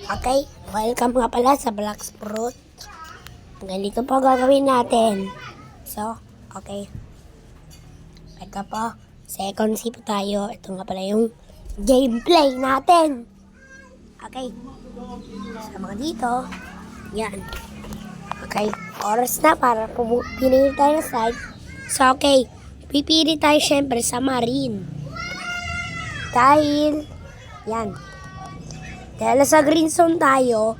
Okay, welcome nga pala sa Black Fruit. Ganito po gagawin natin. So, okay. Ito po, second sip tayo. Ito nga pala yung gameplay natin. Okay. Sama ka dito. Yan. Okay, oras na para pinili tayo ng side. So, okay. Pipili tayo syempre sa Marine. Dahil, yan. Dahil sa green zone tayo,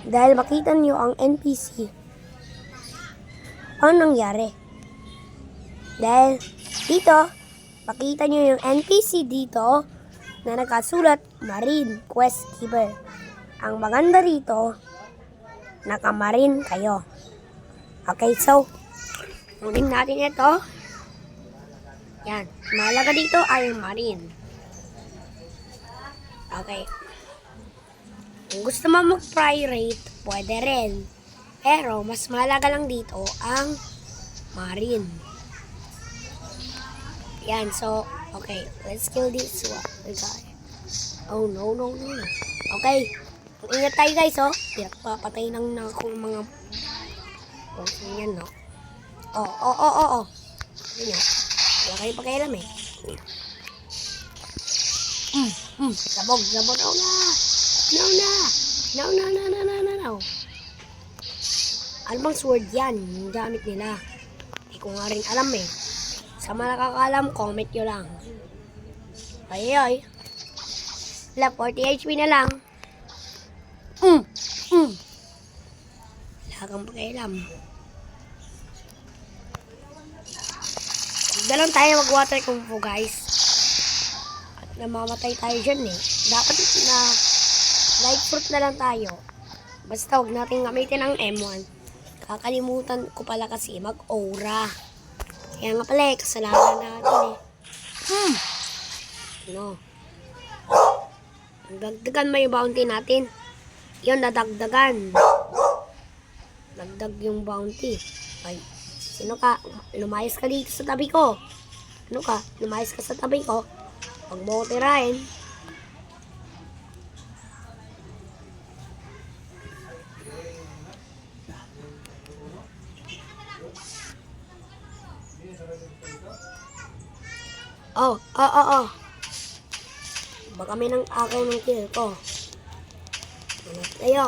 dahil makita nyo ang NPC, ano nangyari? Dahil dito, makita nyo yung NPC dito na nakasulat Marine Quest Keeper. Ang maganda rito, naka-marine kayo. Okay, so, unin natin ito. Yan, mahalaga dito ay marine. Okay. Kung gusto mo mag-pirate, pwede rin. Pero, mas mahalaga lang dito ang marine. Yan, so, okay. Let's kill this one. Oh, no. Okay. Ingat tayo guys, oh. Pinagpapatay ng mga... Oh, yan, no. Oh. Yan, wala kayo pakialam, eh. Sabog. No. Ano bang sword yan? Yung gamit nila. Hindi ko nga rin alam eh. Sa mga nakakaalam, comment nyo lang. Ay. Wala, 40 HP na lang. Wala kang pakialam. Dalang tayo mag-water kung po guys. Namamatay tayo dyan eh. Dapat na light fruit na lang tayo. Basta huwag natin gamitin ang M1. Kakalimutan ko pala kasi mag-aura. Kaya nga pala eh, kasalanan natin eh. No. Dagdagan mo yung bounty natin. Yun, nadagdagan. Dagdag yung bounty. Ay, sino ka? Lumayas ka dito sa tabi ko. Ano ka? Lumayas ka sa tabi ko. Huwag mo ko tirahin. Oh. Baka may nang akaw ng kill ko. Ano tayo?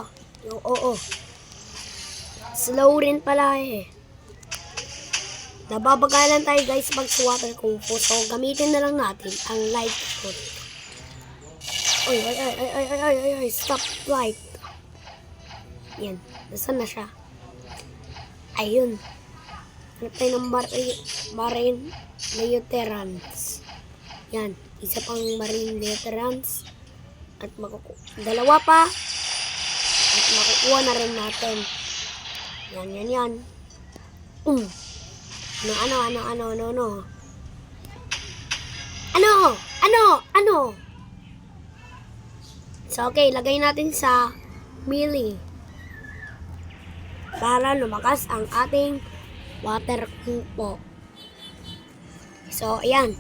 Oo. Slow rin pala eh. Nababagalan tayo guys pag water kung po. So, gamitin na lang natin ang light fruit. Ay. Stop light. Yan. Nasaan na siya? Ayun. Hanap tayo ng marine veterans. Yan. Isa pang marine veterans. At dalawa pa. At makukuha na rin natin. Yan. Ano? So, okay, lagay natin sa melee. Para lumakas ang ating water kupo. So, ayan.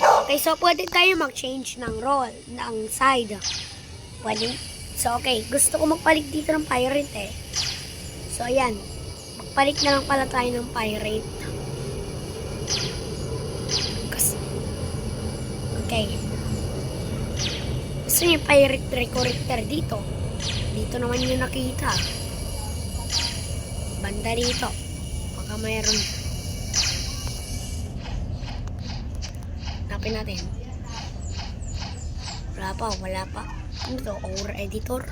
Okay, so pwede tayo mag-change ng role, ng side. Pwede. So, okay, gusto ko magpalit dito ng pirate eh. So, ayan. Magpalit na lang pala tayo ng pirate. Okay. Gusto niyo yung pirate recorrector dito. Dito naman yung nakita. Banda rito. Baka mayroon. Hanapin natin. Wala pa. Ano to? Aura editor.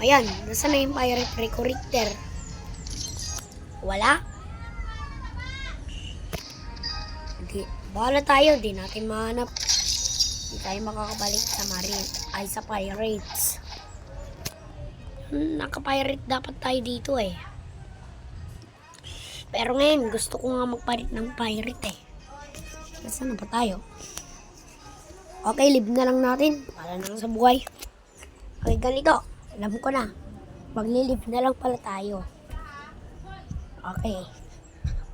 Ayan. Nasaan na yung pirate recorrector? Wala? Bahala tayo, di natin mahanap. Di tayo makakabalik sa marine, ay sa pirates. Naka-pirate dapat tayo dito eh. Pero ngayon, gusto ko nga magpalit ng pirate eh. Nasaan na ba tayo? Okay, live na lang natin. Para na lang sa buhay. Okay, ganito. Alam ko na. Maglilive na lang pala tayo. Okay.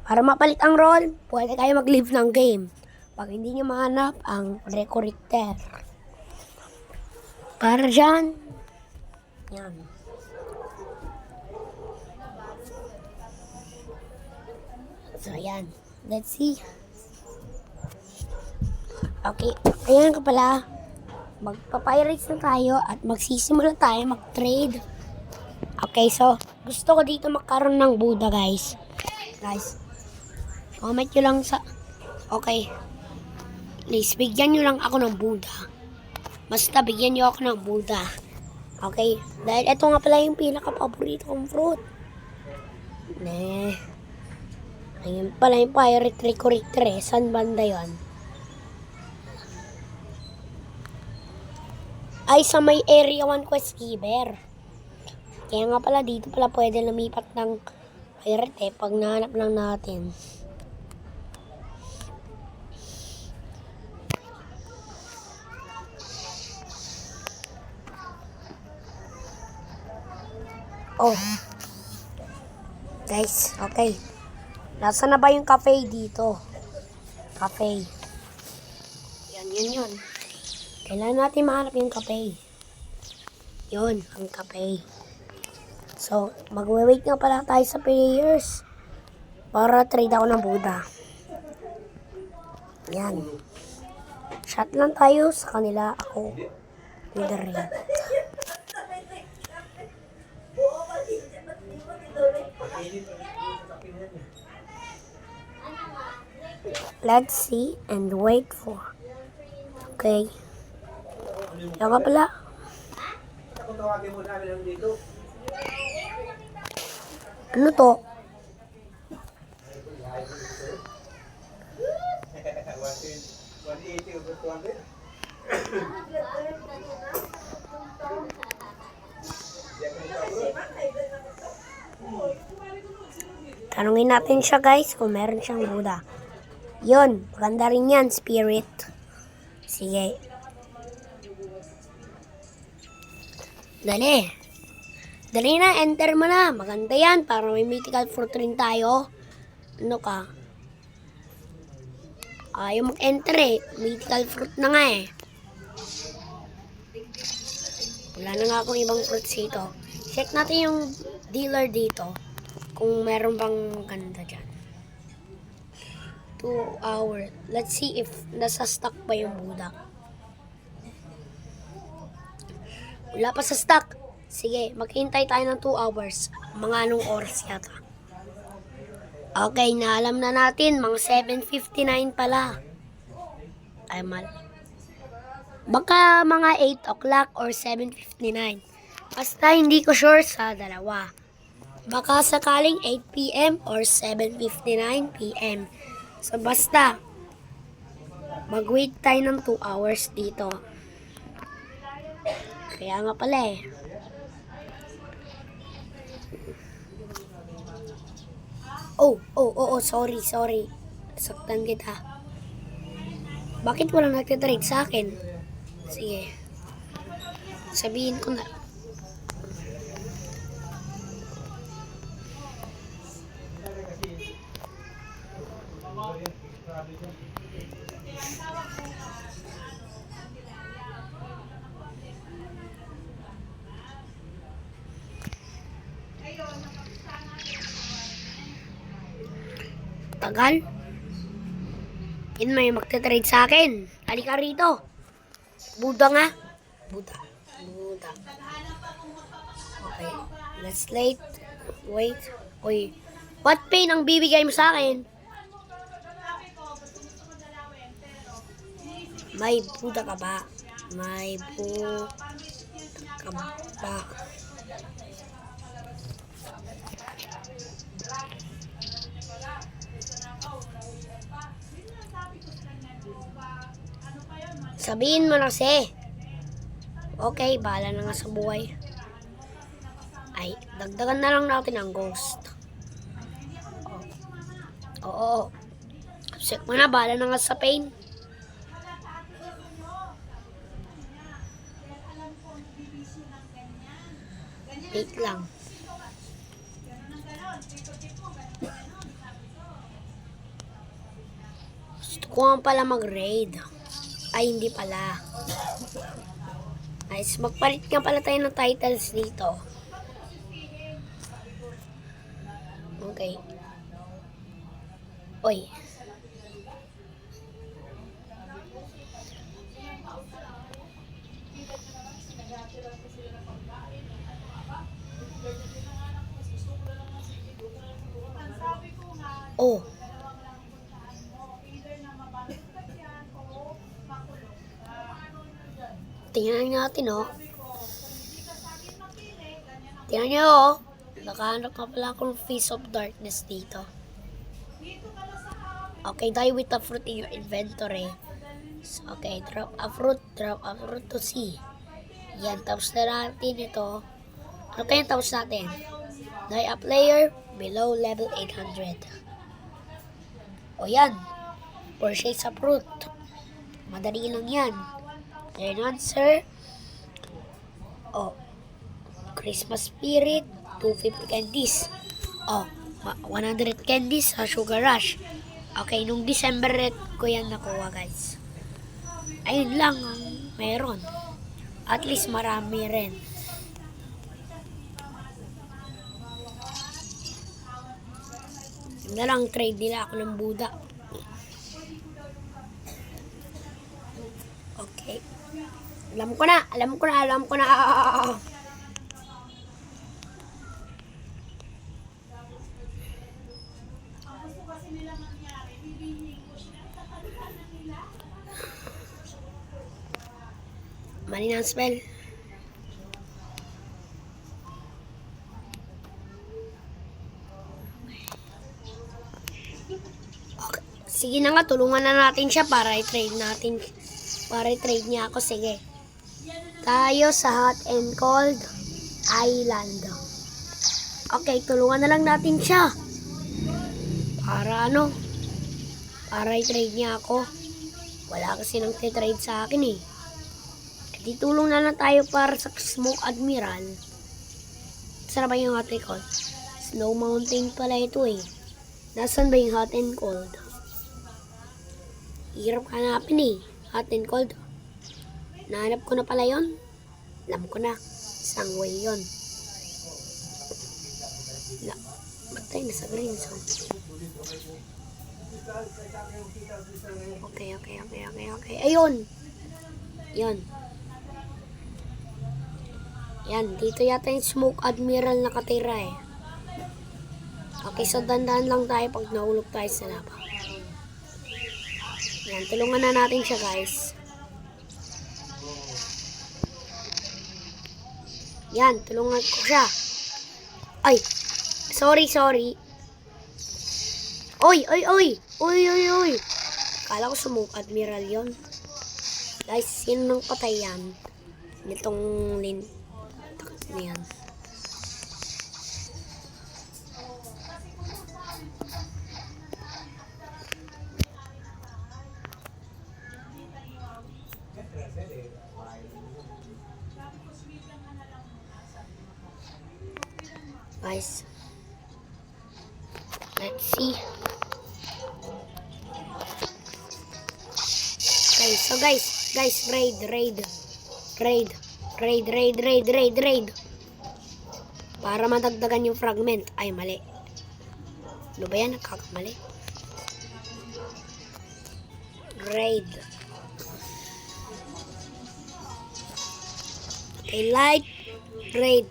Para mapalit ang role, pwede tayo mag-live ng game. Pag hindi nyo mahanap ang recorrector. Para dyan. Yan. So, ayan. Let's see. Okay. Ayan ka pala. Magpapirates na tayo at magsisimula tayo mag-trade. Okay, so, gusto ko dito magkaroon ng Buddha, guys. Guys, comment nyo lang sa... Okay. Please, bigyan nyo lang ako ng Buddha. Basta, bigyan nyo ako ng Buddha. Okay? Dahil ito nga pala yung pinaka-paborito kong fruit. Ayun pala yung pirate recorrector eh. Saan banda yun? Ay, sa may area 1 quest giver. Kaya nga pala, dito pala pwede lumipat ng pirate eh. Pag nahanap lang natin. Oh. Guys, okay. Nasaan na ba yung cafe dito? Cafe. Yun. Kailangan natin mahanap yung cafe. Yun, ang cafe. So, magwe-wait nga pala tayo sa players para trade ako ng Buddha. Yan. Shot lang tayo sa kanila. Ako. Leader rin. Let's see and wait for. Okay. Yan ka pala. Ano to? Tanungin natin siya, guys, kung meron siyang Buddha. Yun, maganda rin yan, spirit. Sige. Dali. Dali na, enter mo na. Maganda yan, para may mythical fruit rin tayo. Ano ka? Ayaw mag-enter eh. Mythical fruit na nga eh. Wala na nga akong ibang fruits dito. Check natin yung dealer dito. Kung meron bang ganda dyan. 2 hours. Let's see if nasa stock pa yung Buddha. Wala pa sa stock. Sige, maghintay tayo ng 2 hours. Mga anong oras yata. Okay, naalam na natin. Mga 7:59 pala. Ay, mal. Baka mga 8 o'clock or 7:59. Basta hindi ko sure sa dalawa. Baka sakaling 8 p.m. or 7:59 p.m. So, basta, mag-wait tayo ng 2 hours dito. Kaya nga pala eh. Sorry. Saktan kita. Bakit walang nagtitrade sa akin? Sige. Sabihin ko na. Tagal. Yun, may magte-trade sa akin. Halika rito. Buddha nga. Buddha. Okay. Let's wait. Uy. What pain ang bibigay mo sa akin? May Buddha ka ba? May Buddha ka ba? Sabihin mo na kasi. Okay, bahala na nga sa buhay. Ay, dagdagan na lang natin ang ghost. Oo. Check mo na, bahala na nga sa pain. Wait lang. Gusto ko nga pala mag-raid. Ay, hindi pala. Nice. Magpalit nga pala tayo ng titles dito. Okay. Oy. Oh. Tingnan natin, oh. Tingnan nyo, oh. Nakahanap ka pala akong Face of Darkness dito. Okay, die with a fruit in your inventory. Okay, drop a fruit to see. Yan, tapos na natin ito. Ano kaya tapos natin? Die a player below level 800. O yan. Purchase a fruit. Madali lang yan. Learn answer. O. Christmas spirit. 250 candies. O. 100 candies sa Sugar Rush. Okay, nung December red ko yan nakuha, guys. Ayun lang ang meron. At least marami rin. Yun na lang, trade nila ako ng Buddha. Okay. Alam ko na. Mali na ang spell. Okay. Sige na nga, tulungan na natin siya para i-trade natin. Para i-trade niya ako. Sige. Tayo sa Hot and Cold Island. Okay, tulungan na lang natin siya. Para ano? Para i-trade niya ako. Wala kasi nang trade sa akin eh. Di tulong na lang tayo para sa Smoke Admiral. Saan ba yung hot and cold? Snow Mountain pala ito eh. Nasaan ba yung hot and cold? Hirap hanapin eh. Hot and cold. Nahanap ko na pala yon. Alam ko na. Isang way yon. Batay na sa green zone. Okay. Ayun. Yon. Yan, dito yata yung Smoke Admiral nakatira eh. Okay, so dandan lang tayo pag nahulog tayo sa lava. Yan, tulungan na natin siya, guys. Yan, tulungan ko siya. Ay, sorry. Oy. Kala ko Smoke Admiral yon. Guys, sino nang patay yan? Nitong yan. Guys, let's see. Okay, so guys, raid. Para madagdagan yung fragment. Ay, mali. Ano ba yan? Nagkakamali. Raid. Okay, light. Raid.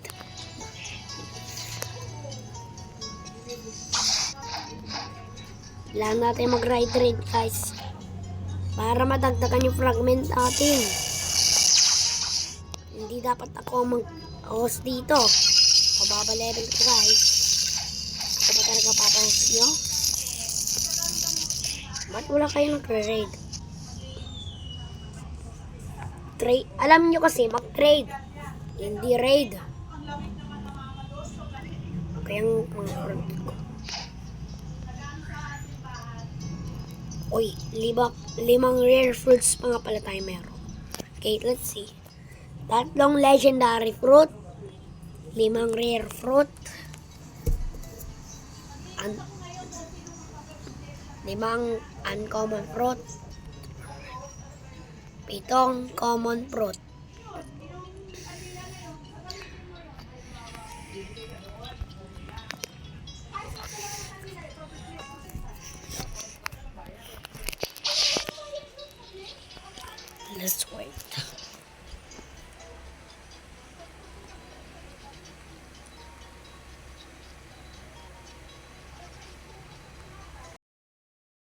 Kailangan natin mag-raid, guys. Para madagdagan yung fragment natin. Hindi dapat ako mag-host dito. Mababa level ko, guys. Ako ba talaga papahost nyo? Ba't wala kayo nag-raid? Alam nyo kasi, mag-trade. Hindi raid. Okay, ang mga front ko. Uy, 5 rare fruits pa nga pala tayo meron. Okay, let's see. 3 legendary fruit. 5 rare fruit. 5 uncommon fruit, 7 common fruit. Let's wait.